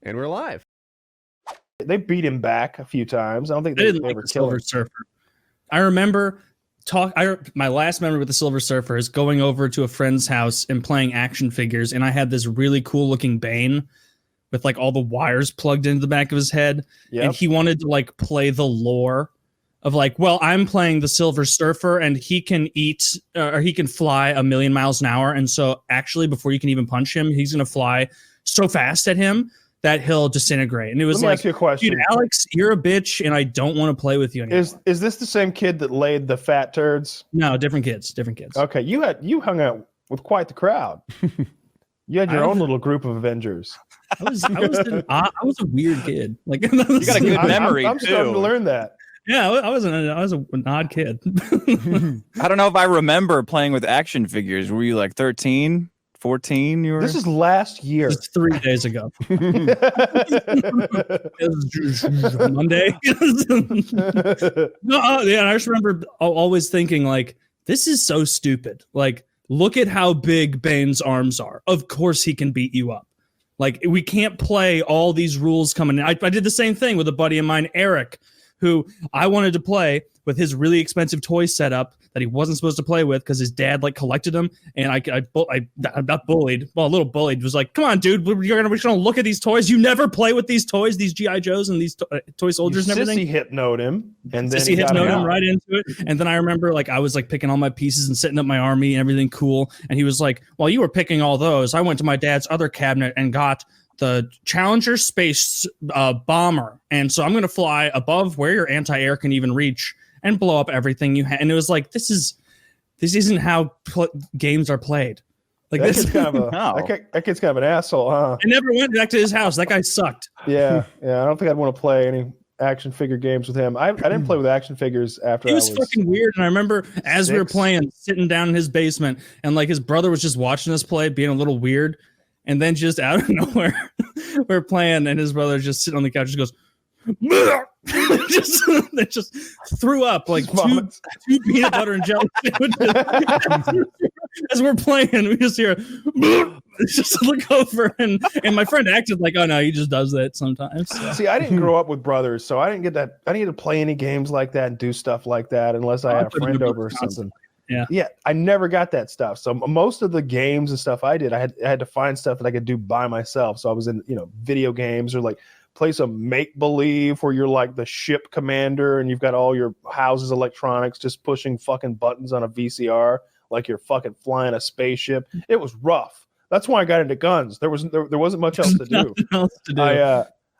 And we're live. They beat him back a few times. I don't think they didn't ever like the Silver him. Surfer. I remember my last memory with the Silver Surfer is going over to a friend's house and playing action figures, and I had this really cool looking Bane with like all the wires plugged into the back of his head, and he wanted to like play the lore of like, well, I'm playing the Silver Surfer, and he can eat or he can fly 1,000,000 miles an hour, and so actually before you can even punch him, he's gonna fly so fast at him that he'll disintegrate. And it was like, ask you a question. Dude, Alex, you're a bitch, and I don't want to play with you anymore. Is this the same kid that laid the fat turds? No, different kids. Okay, you hung out with quite the crowd. You had your own little group of Avengers. I was a weird kid. Like you got a good memory. I'm starting to learn that. Yeah, I was an odd kid. I don't know if I remember playing with action figures. Were you like 13? 14 you were? This is last year. It's 3 days ago. It was Monday. I just remember always thinking like, this is so stupid. Like, look at how big Bane's arms are. Of course he can beat you up. Like, we can't play all these rules coming in. I did the same thing with a buddy of mine, Eric, who I wanted to play with his really expensive toy setup that he wasn't supposed to play with because his dad like collected them, and I not bullied, well, a little bullied, was like, come on, dude, we're just gonna look at these toys. You never play with these toys, these GI Joes and these toy soldiers and everything. Sissy hypnoed him, and then he hypnoed him right into it. And then I remember like I was like picking all my pieces and setting up my army and everything cool, and he was like, while you were picking all those, I went to my dad's other cabinet and got the Challenger space bomber, and so I'm going to fly above where your anti-air can even reach and blow up everything you have. And it was like, this isn't how games are played. Like that this kid's kind of that kid's kind of an asshole, huh? I never went back to his house. That guy sucked. Yeah. I don't think I'd want to play any action figure games with him. I didn't play with action figures after. He was fucking weird. And I remember as we were playing, sitting down in his basement, and like his brother was just watching us play, being a little weird. And then just out of nowhere, we're playing, and his brother just sitting on the couch, just goes, they just threw up like two peanut butter and jelly sandwiches. As we're playing, we just hear just look over, and my friend acted like, oh no, he just does that sometimes. So. See, I didn't grow up with brothers, so I didn't get that. I didn't get to play any games like that and do stuff like that unless I had a friend over or something. Yeah, I never got that stuff. So most of the games and stuff I did, I had to find stuff that I could do by myself. So I was in, video games, or like play some make believe where you're like the ship commander and you've got all your house's electronics just pushing fucking buttons on a VCR like you're fucking flying a spaceship. It was rough. That's why I got into guns. There wasn't much else to do.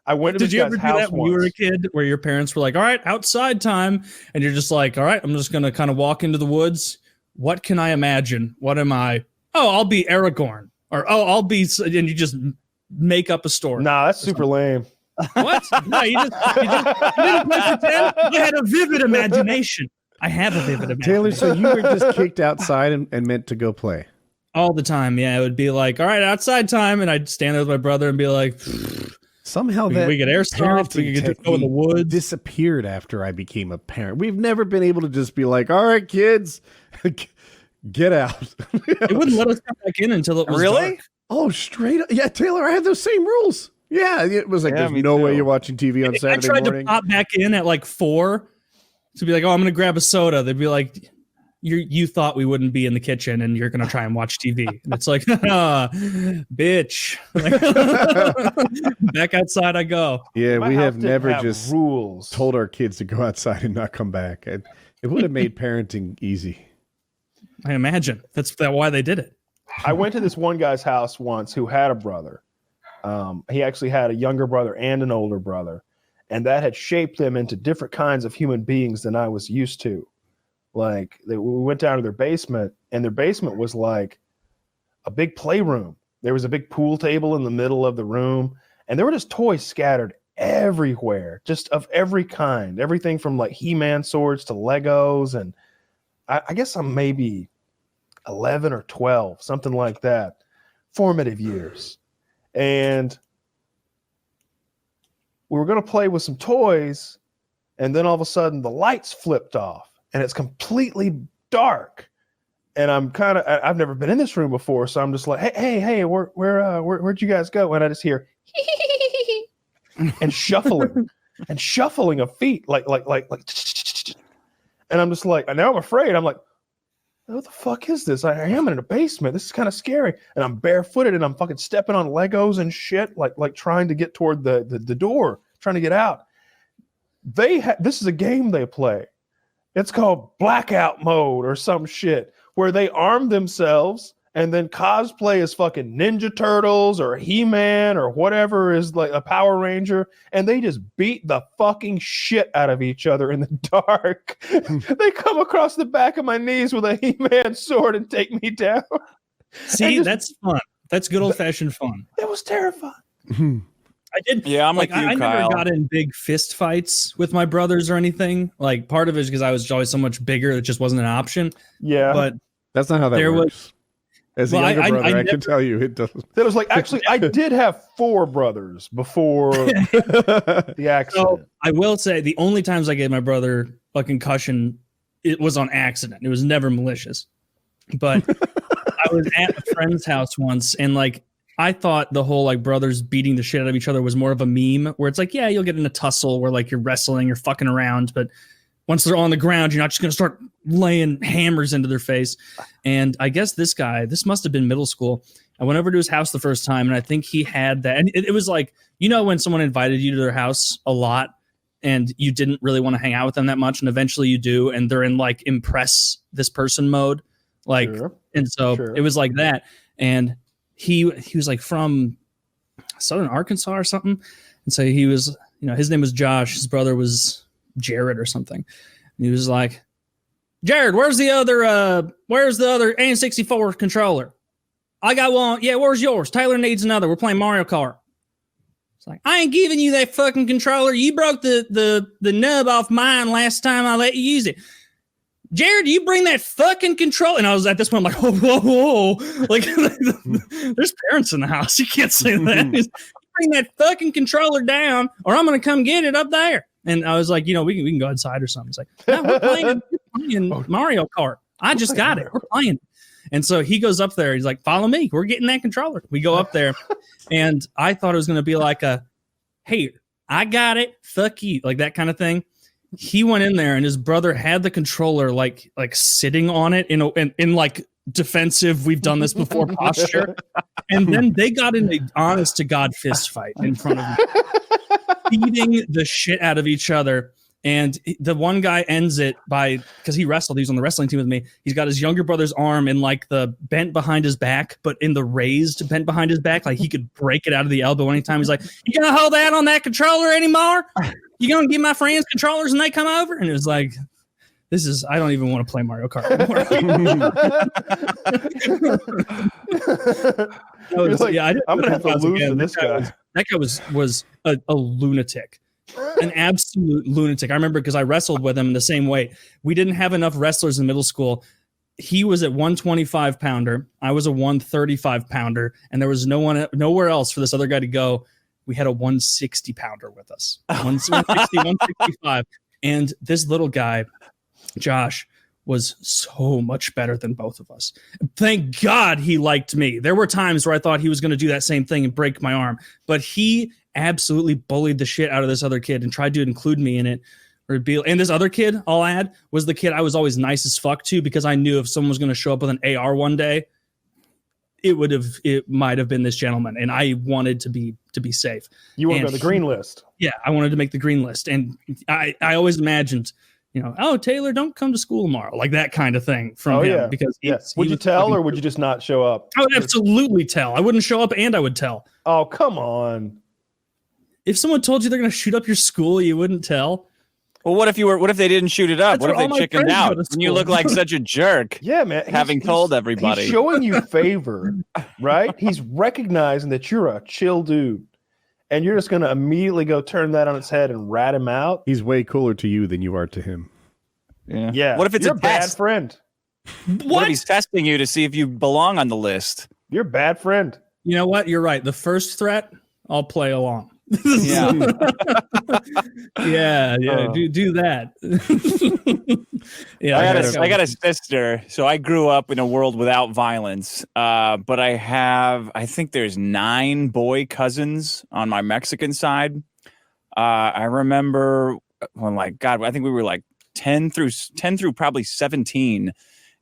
I went to this guy's house when you were a kid, where your parents were like, all right, outside time, and you're just like, all right, I'm just gonna kind of walk into the woods. What can I imagine? What am I? Oh, I'll be Aragorn, or I'll be, and you just make up a story. Nah, that's super lame. What? No, you didn't play pretend. You had a vivid imagination. I have a vivid imagination. Taylor, so you were just kicked outside and meant to go play all the time. Yeah, it would be like, all right, outside time, and I'd stand there with my brother and be like, somehow we get airsoft, we could go in the woods. Disappeared after I became a parent. We've never been able to just be like, all right, kids, get out. It wouldn't let us come back in until it was dark. Oh, straight up. Yeah, Taylor, I had those same rules. Yeah, it was like, there's no way you're watching TV on Saturday morning. I tried to pop back in at like 4 to be like, oh, I'm going to grab a soda. They'd be like, you thought we wouldn't be in the kitchen and you're going to try and watch TV. And it's like, bitch. Back outside I go. Yeah, we have never just told our kids to go outside and not come back. It would have made parenting easy. I imagine. That's why they did it. I went to this one guy's house once who had a brother. He actually had a younger brother and an older brother. And that had shaped them into different kinds of human beings than I was used to. Like, we went down to their basement, and their basement was like a big playroom. There was a big pool table in the middle of the room, and there were just toys scattered everywhere, just of every kind. Everything from like He-Man swords to Legos. And I guess I'm maybe 11 or 12, something like that. Formative years. And we were going to play with some toys, and then all of a sudden the lights flipped off and it's completely dark. And I've never been in this room before, so I'm just like, hey, where'd you guys go? And I just hear, and shuffling of feet, like. And I'm just like, and now I'm afraid. I'm like, what the fuck is this? I am in a basement. This is kind of scary. And I'm barefooted and I'm fucking stepping on Legos and shit, like trying to get toward the door, trying to get out. This is a game they play. It's called Blackout Mode or some shit, where they arm themselves and then cosplay as fucking Ninja Turtles or He-Man or whatever is like a Power Ranger, and they just beat the fucking shit out of each other in the dark. They come across the back of my knees with a He-Man sword and take me down. See, that's fun. That's good old-fashioned fun. It was terrifying. I did. Yeah, I'm like you, I Kyle. never got in big fist fights with my brothers or anything. Like, part of it is because I was always so much bigger, it just wasn't an option. Yeah. But that's not how that works. As a younger brother, I can tell you it doesn't. That was like, actually, I did have 4 brothers before the accident. So I will say the only times I gave my brother a concussion, it was on accident. It was never malicious. But I was at a friend's house once, and like I thought the whole like brothers beating the shit out of each other was more of a meme, where it's like, yeah, you'll get in a tussle where like you're wrestling, you're fucking around, but once they're on the ground, you're not just going to start laying hammers into their face. And I guess this guy, this must have been middle school. I went over to his house the first time, and I think he had that. And it was like, you know, when someone invited you to their house a lot and you didn't really want to hang out with them that much, and eventually you do, and they're in like impress this person mode. Like, sure. And so it was like that. And he was like from Southern Arkansas or something. And so he was, you know, his name was Josh. His brother was Jared or something. And he was like, Jared, where's the other N64 controller? I got one. Yeah, where's yours? Taylor needs another. We're playing Mario Kart. It's like, I ain't giving you that fucking controller. You broke the nub off mine last time I let you use it. Jared, you bring that fucking controller. And I was at this point, I'm like, whoa. Like, there's parents in the house. You can't say that. Bring that fucking controller down, or I'm going to come get it up there. And I was like, you know, we can go outside or something. It's like, no, we're playing Mario Kart. I just got it. We're playing. And so he goes up there. He's like, follow me. We're getting that controller. We go up there. And I thought it was going to be like hey, I got it. Fuck you. Like that kind of thing. He went in there and his brother had the controller like sitting on it in like defensive, we've done this before posture. And then they got in an honest to God fist fight in front of me, beating the shit out of each other. And the one guy ends it by, because he wrestled, he's on the wrestling team with me. He's got his younger brother's arm in like the bent behind his back, but in the raised bent behind his back, like he could break it out of the elbow anytime. He's like, you gonna hold out on that controller anymore? You gonna give my friends controllers and they come over? And it was like, I don't even want to play Mario Kart anymore. I'm gonna have to lose to this guy. That guy was a lunatic. An absolute lunatic. I remember because I wrestled with him in the same weight. We didn't have enough wrestlers in middle school. He was at 125 pounder. I was a 135 pounder, and there was nowhere else for this other guy to go. We had a 160 pounder with us. 160, 165. And this little guy, Josh, was so much better than both of us. Thank God he liked me. There were times where I thought he was going to do that same thing and break my arm, but he absolutely bullied the shit out of this other kid and tried to include me in it. And this other kid, I'll add, was the kid I was always nice as fuck to, because I knew if someone was going to show up with an AR one day, it might have been this gentleman, and I wanted to be safe. You wanted the green list. Yeah, I wanted to make the green list, and I always imagined, you know, oh, Taylor, don't come to school tomorrow, like that kind of thing from him. Yeah. Because would you tell, or would you just not show up? I would absolutely tell. I wouldn't show up, and I would tell. Oh, come on. If someone told you they're going to shoot up your school, you wouldn't tell. Well, what if they didn't shoot it up? What if they chickened out and you look like such a jerk? Yeah, man. Having told everybody. He's showing you favor, right? He's recognizing that you're a chill dude, and you're just going to immediately go turn that on its head and rat him out. He's way cooler to you than you are to him. Yeah. Yeah. What if it's a bad friend? What if he's testing you to see if you belong on the list? You're a bad friend. You know what? You're right. The first threat, I'll play along. Yeah. Do that. Yeah, I got a sister, so I grew up in a world without violence, but I think there's 9 boy cousins on my Mexican side, I remember when, like, God, I think we were like 10 through probably 17.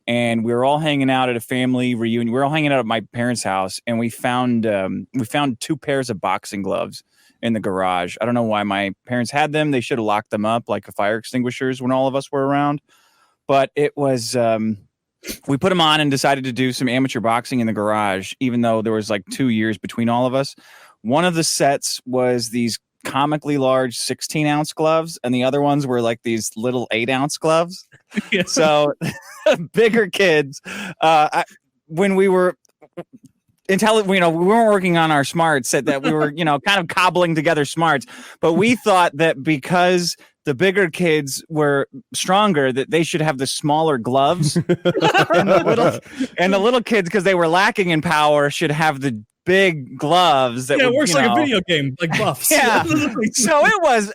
And we were all hanging out at a family reunion. We were all hanging out at my parents' house, and we found 2 pairs of boxing gloves in the garage. I don't know why my parents had them. They should have locked them up like fire extinguishers when all of us were around. But it was we put them on and decided to do some amateur boxing in the garage, even though there was like 2 years between all of us. One of the sets was these comically large 16-ounce gloves, and the other ones were like these little 8-ounce gloves. Yeah. So bigger kids. When we were we weren't working on our smarts, said that we were, kind of cobbling together smarts, but we thought that because the bigger kids were stronger, that they should have the smaller gloves, and the little kids, because they were lacking in power, should have the big gloves. That it works like a video game, like buffs. Yeah. So it was,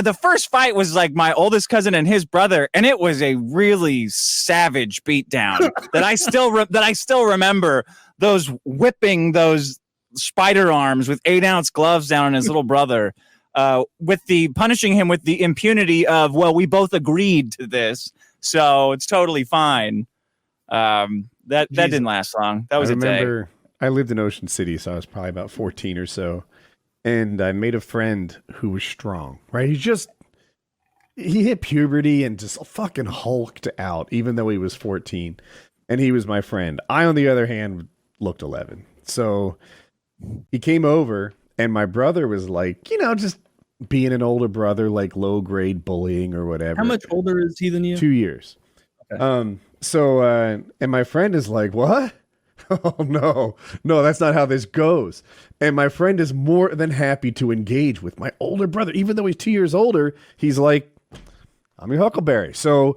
the first fight was like my oldest cousin and his brother, and it was a really savage beatdown that I still remember, those whipping those spider arms with 8-ounce gloves down on his little brother, punishing him with the impunity of, well, we both agreed to this, so it's totally fine. That didn't last long. That was a day. I lived in Ocean City, so I was probably about 14 or so. And I made a friend who was strong, right? He hit puberty and just fucking hulked out, even though he was 14. And he was my friend. I, on the other hand, looked 11. So he came over, and my brother was like, just being an older brother, like low grade bullying or whatever. How much older is he than you? 2 years. Okay. And my friend is like, what? Oh, no, that's not how this goes. And my friend is more than happy to engage with my older brother. Even though he's 2 years older, he's like, I'm your Huckleberry. So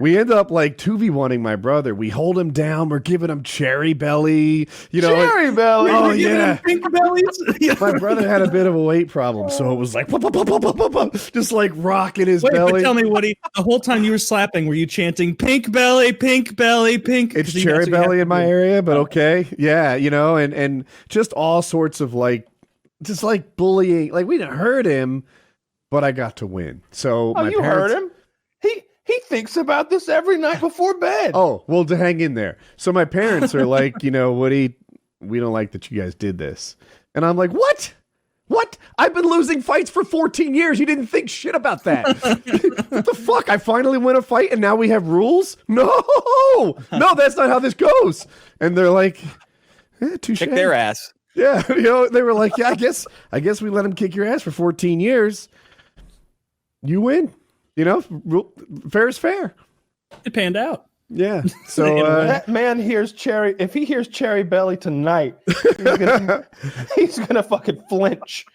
we end up like 2v1ing my brother. We hold him down. We're giving him cherry belly. Cherry belly. Oh, yeah. Pink bellies. My brother had a bit of a weight problem. So it was like, just like rocking his belly. But tell me, Woody, the whole time you were slapping, were you chanting pink belly, pink belly, pink? It's cherry belly in my area, but okay. Yeah. And just all sorts of just like bullying. Like, we didn't hurt him, but I got to win. So my you parents, hurt him? He thinks about this every night before bed. Oh, well, to hang in there. So my parents are like, Woody, we don't like that you guys did this. And I'm like, what? What? I've been losing fights for 14 years. You didn't think shit about that. What the fuck? I finally win a fight and now we have rules? No, that's not how this goes. And they're like, touche. Kick their ass. Yeah. They were like, yeah, I guess we let him kick your ass for 14 years. You win. Fair is fair. It panned out. Yeah. So that man hears cherry. If he hears cherry belly tonight, he's gonna fucking flinch,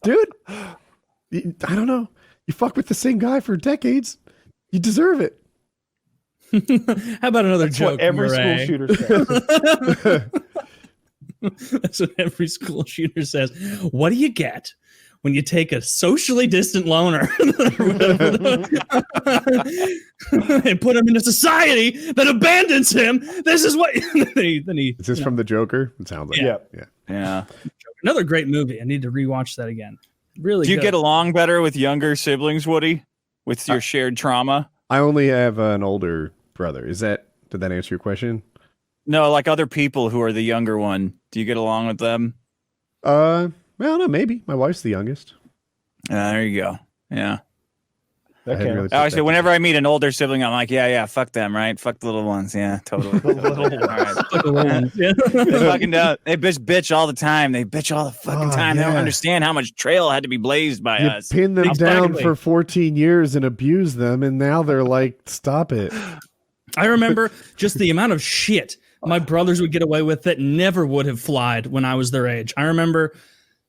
dude. I don't know. You fuck with the same guy for decades. You deserve it. How about another That's joke? What every school shooter says. That's what every school shooter says. What do you get when you take a socially distant loner and put him in a society that abandons him? This is what. then he. Is this from the Joker? It sounds like yeah. Another great movie. I need to rewatch that again. Really. Do you good. get along better with younger siblings, Woody? With your shared trauma? I only have an older brother. Did that answer your question? No, like other people who are the younger one. Do you get along with them? I don't know, maybe. My wife's the youngest. There you go. Yeah. Really whenever I meet an older sibling, I'm like, yeah, fuck them, right? Fuck the little ones. Yeah, totally. All right. Fuck the ones. Yeah. They fucking don't. They bitch all the time. They bitch all the fucking time. Yeah. They don't understand how much trail had to be blazed by us. Pin them down for 14 years and abuse them, and now they're like, stop it. I remember just the amount of shit my brothers would get away with that never would have flied when I was their age. I remember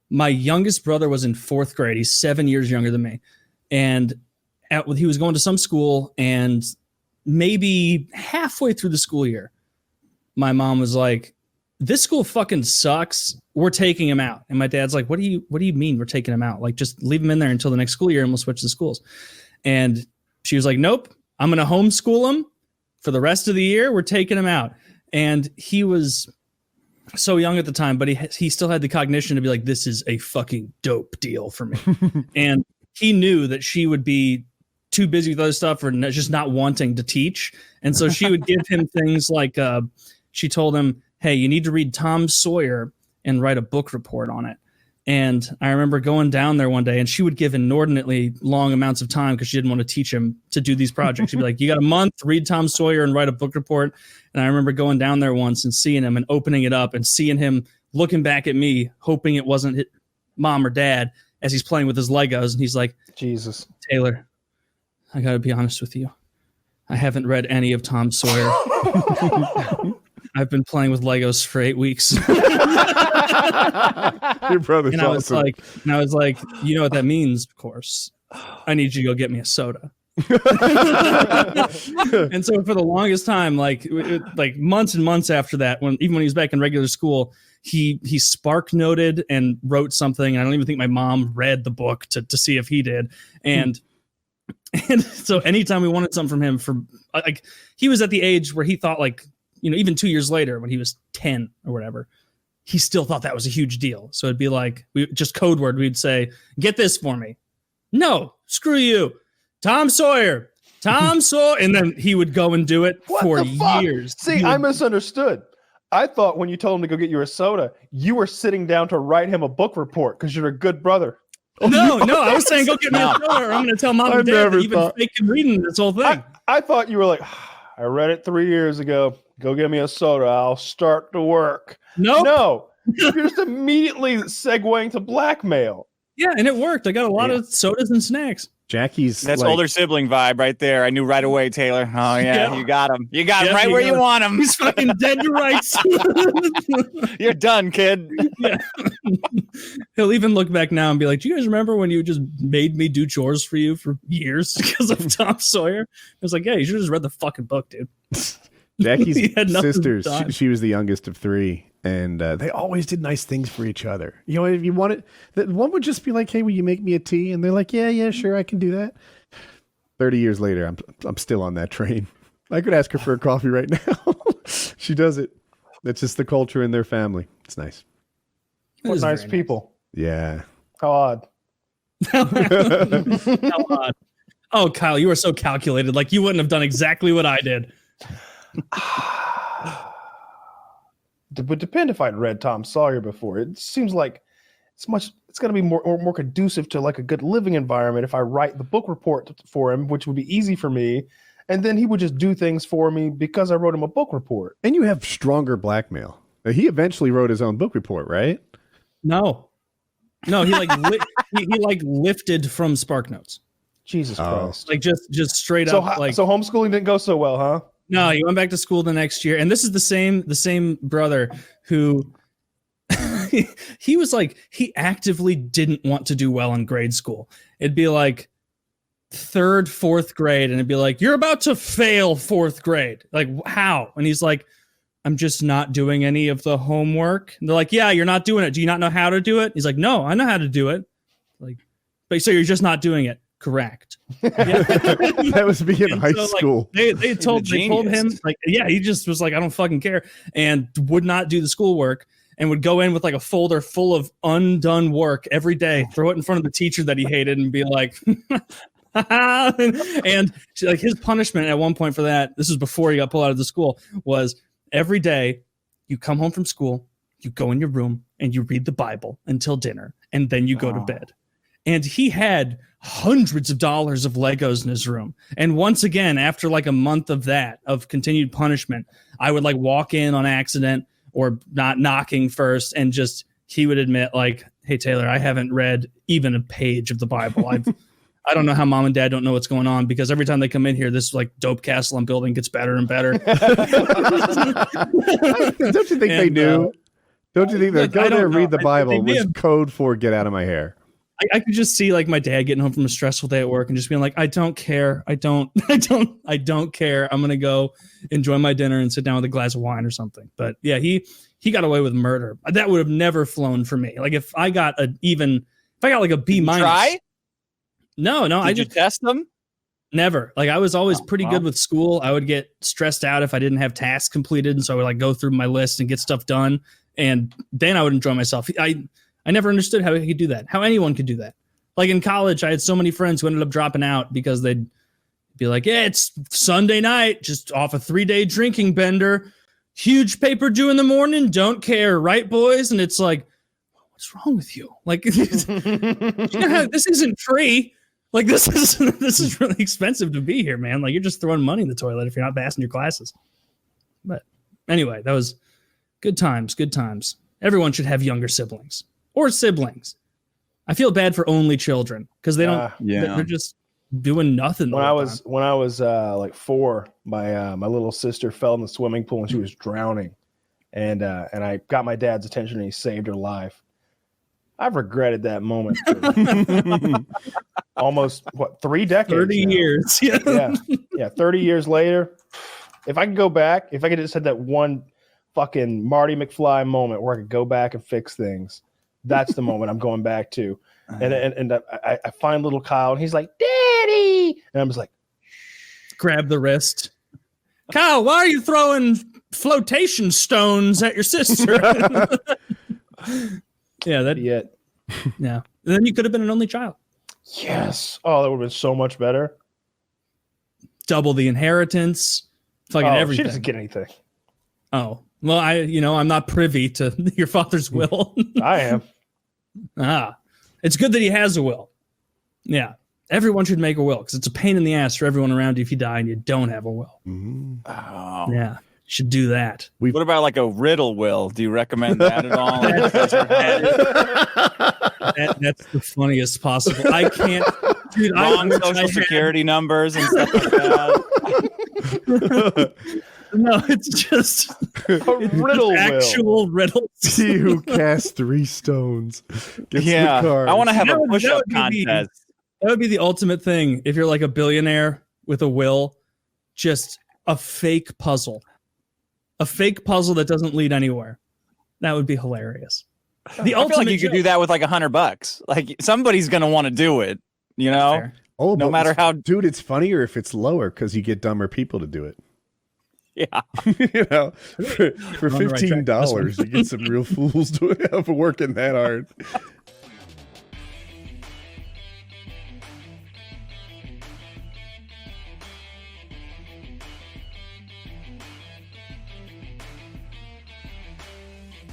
my youngest brother was in 4th grade. He's 7 years younger than me. And he was going to some school, and maybe halfway through the school year, my mom was like, this school fucking sucks. We're taking him out. And my dad's like, what do you mean we're taking him out? Like, just leave him in there until the next school year and we'll switch the schools. And she was like, nope, I'm going to homeschool him for the rest of the year. We're taking him out. And he was so young at the time, but he still had the cognition to be like, this is a fucking dope deal for me. And he knew that she would be too busy with other stuff or just not wanting to teach. And so she would give him things like, she told him, hey, you need to read Tom Sawyer and write a book report on it. And I remember going down there one day, and she would give inordinately long amounts of time because she didn't want to teach him to do these projects. She'd be like, you got a month, read Tom Sawyer and write a book report. And I remember going down there once and seeing him and opening it up and seeing him looking back at me, hoping it wasn't his mom or dad as he's playing with his Legos. And he's like, Jesus, Taylor, I got to be honest with you. I haven't read any of Tom Sawyer. I've been playing with Legos for 8 weeks. Your brother's And I was awesome. I was like, you know what that means, of course. I need you to go get me a soda. And so for the longest time, like months and months after that, even when he was back in regular school, he spark noted and wrote something. And I don't even think my mom read the book to see if he did. And so anytime we wanted something from him, for like, he was at the age where he thought, like, you know, even 2 years later when he was 10 or whatever, he still thought that was a huge deal. So it'd be like, we just code word. We'd say, get this for me. No, screw you. Tom Sawyer. And then he would go and do it for years. See, I misunderstood. I thought when you told him to go get you a soda, you were sitting down to write him a book report because you're a good brother. No, I was saying go get me a soda, or I'm going to tell mom and dad that you've been faking reading this whole thing. I thought you were like, I read it 3 years ago. Go get me a soda. I'll start to work. No, you're just immediately segueing to blackmail. Yeah, and it worked. I got a lot of sodas and snacks. Jackie's That's like, older sibling vibe right there. I knew right away, Taylor. Oh yeah, you got him. You got him right where you want him. He's fucking dead to rights. You're done, kid. Yeah. He'll even look back now and be like, do you guys remember when you just made me do chores for you for years because of Tom Sawyer? I was like, yeah, you should have just read the fucking book, dude. Jackie's He had nothing sisters. done. She was the youngest of three, and they always did nice things for each other. You know, if you wanted, one would just be like, "Hey, will you make me a tea?" And they're like, "Yeah, sure, I can do that." 30 years later, I'm still on that train. I could ask her for a coffee right now. She does it. It's just the culture in their family. It's nice. It What is nice very people. Yeah. How odd. How odd. Oh, Kyle, you are so calculated. Like you wouldn't have done exactly what I did. It would depend if I'd read Tom Sawyer before. It seems like it's going to be more conducive to like a good living environment if I write the book report for him, which would be easy for me. And then he would just do things for me because I wrote him a book report. And you have stronger blackmail. He eventually wrote his own book report, right? No, he like he like lifted from Spark Notes. Jesus Christ. Like just straight So, up. Like so homeschooling didn't go so well, huh? no, he went back to school the next year, and this is the same brother who he was like, he actively didn't want to do well in grade school. It'd be like 3rd, 4th grade, and it'd be like, you're about to fail 4th grade. Like, how? And he's like, I'm just not doing any of the homework. And they're like, yeah, you're not doing it. Do you not know how to do it? He's like, no, I know how to do it. Like, but so you're just not doing it. Correct. Yeah. That was me in high school. Like, they told him, like, yeah, he just was like, I don't fucking care, and would not do the schoolwork and would go in with like a folder full of undone work every day, throw it in front of the teacher that he hated, and be like, and like his punishment at one point for that, this was before he got pulled out of the school, was every day you come home from school, you go in your room and you read the Bible until dinner, and then you go to bed. And he had hundreds of dollars of Legos in his room. And once again, after like a month of that, of continued punishment, I would like walk in on accident or not knocking first, and just, he would admit like, hey, Taylor, I haven't read even a page of the Bible. I don't know how mom and dad don't know what's going on, because every time they come in here, this like dope castle I'm building gets better and better. Don't you think they knew? Don't you think they go there, read the Bible, was code for get out of my hair? I could just see like my dad getting home from a stressful day at work and just being like, I don't care. I don't care. I'm going to go enjoy my dinner and sit down with a glass of wine or something. But yeah, he got away with murder. That would have never flown for me. Like if I got like a B minus. Try? No. Did you test them? Never. Like I was always pretty good with school. I would get stressed out if I didn't have tasks completed. And so I would like go through my list and get stuff done. and then I would enjoy myself. I never understood how he could do that, how anyone could do that. Like in college, I had so many friends who ended up dropping out because they'd be like, yeah, it's Sunday night, just off a 3-day drinking bender, huge paper due in the morning, don't care, right, boys? And it's like, what's wrong with you? Like, this isn't free. Like, this is really expensive to be here, man. Like, you're just throwing money in the toilet if you're not passing your classes. But anyway, that was good times, good times. Everyone should have younger siblings or siblings. I feel bad for only children because they don't, they're just doing nothing. When I was like 4, my little sister fell in the swimming pool and she was drowning, and I got my dad's attention and he saved her life. I've regretted that moment for almost 3 decades, 30 now. years. Yeah, 30 years later. If I could go back, if I could just have that one fucking Marty McFly moment where I could go back and fix things, that's the moment I'm going back to. And I find little Kyle and he's like, Daddy, and I'm just like, grab the wrist. Kyle, why are you throwing flotation stones at your sister? Yeah, that. Yeah. And then you could have been an only child. Yes. Oh, that would have been so much better. Double the inheritance. Fucking everything. She doesn't get anything. Oh, well, I'm not privy to your father's will. I am. It's good that he has a will. Yeah. Everyone should make a will because it's a pain in the ass for everyone around you if you die and you don't have a will. Mm-hmm. Oh. Yeah. You should do that. What about like a riddle will? Do you recommend that at all? That's the funniest possible. I can't. Dude, Wrong social security numbers and stuff like that. No, it's just a riddle will. Actual riddles. He who casts 3 stones gets the card. I want to have a push-up contest. That would be the ultimate thing if you're like a billionaire with a will. Just a fake puzzle. A fake puzzle that doesn't lead anywhere. That would be hilarious. I feel like you could do that with like $100. Like somebody's gonna want to do it, you know? Oh, no matter how, dude, it's funnier if it's lower because you get dumber people to do it. Yeah. You know, for $15, you get some real fools to working that hard.